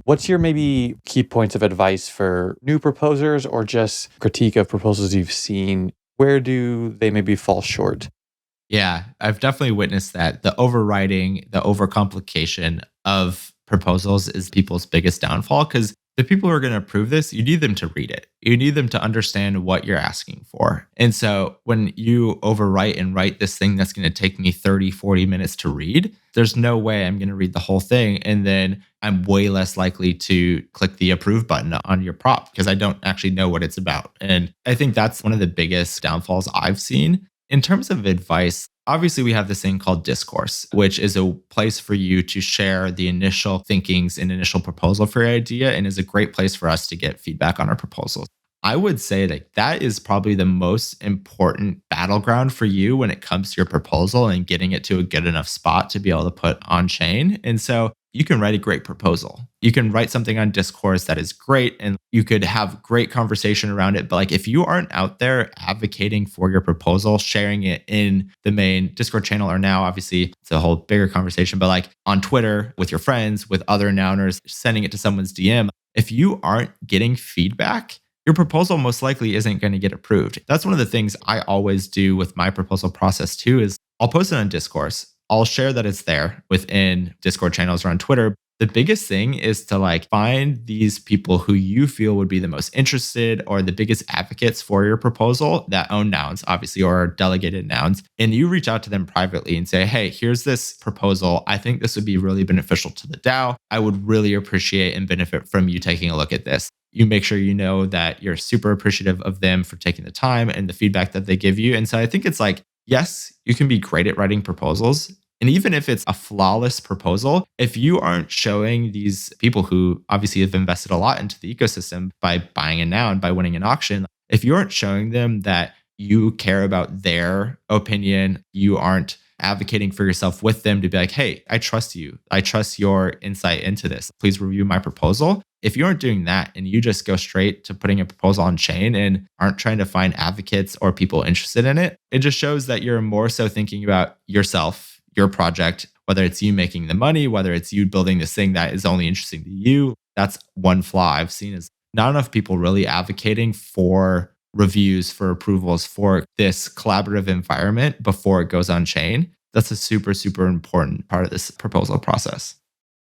What's your maybe key points of advice for new proposers or just critique of proposals you've seen? Where do they maybe fall short? Yeah, I've definitely witnessed that. The overwriting, the overcomplication of proposals is people's biggest downfall because the people who are going to approve this, you need them to read it. You need them to understand what you're asking for. And so when you overwrite and write this thing that's going to take me 30, 40 minutes to read, there's no way I'm going to read the whole thing. And then I'm way less likely to click the approve button on your prop because I don't actually know what it's about. And I think that's one of the biggest downfalls I've seen. In terms of advice, obviously we have this thing called discourse, which is a place for you to share the initial thinkings and initial proposal for your idea and is a great place for us to get feedback on our proposals. I would say that that is probably the most important battleground for you when it comes to your proposal and getting it to a good enough spot to be able to put on chain. And so you can write a great proposal. You can write something on discourse that is great and you could have great conversation around it. But like if you aren't out there advocating for your proposal, sharing it in the main Discord channel, or now obviously it's a whole bigger conversation, but like on Twitter with your friends, with other nouners, sending it to someone's DM, if you aren't getting feedback, your proposal most likely isn't going to get approved. That's one of the things I always do with my proposal process too, is I'll post it on discourse. I'll share that it's there within Discord channels or on Twitter. The biggest thing is to like find these people who you feel would be the most interested or the biggest advocates for your proposal that own nouns, obviously, or are delegated nouns. And you reach out to them privately and say, hey, here's this proposal. I think this would be really beneficial to the DAO. I would really appreciate and benefit from you taking a look at this. You make sure you know that you're super appreciative of them for taking the time and the feedback that they give you. And so I think it's like, yes, you can be great at writing proposals. And even if it's a flawless proposal, if you aren't showing these people who obviously have invested a lot into the ecosystem by buying a noun, by winning an auction, if you aren't showing them that you care about their opinion, you aren't advocating for yourself with them to be like, hey, I trust you. I trust your insight into this. Please review my proposal. If you aren't doing that and you just go straight to putting a proposal on chain and aren't trying to find advocates or people interested in it, it just shows that you're more so thinking about yourself, your project, whether it's you making the money, whether it's you building this thing that is only interesting to you. That's one flaw I've seen is not enough people really advocating for reviews, for approvals, for this collaborative environment before it goes on chain. That's a super, super important part of this proposal process.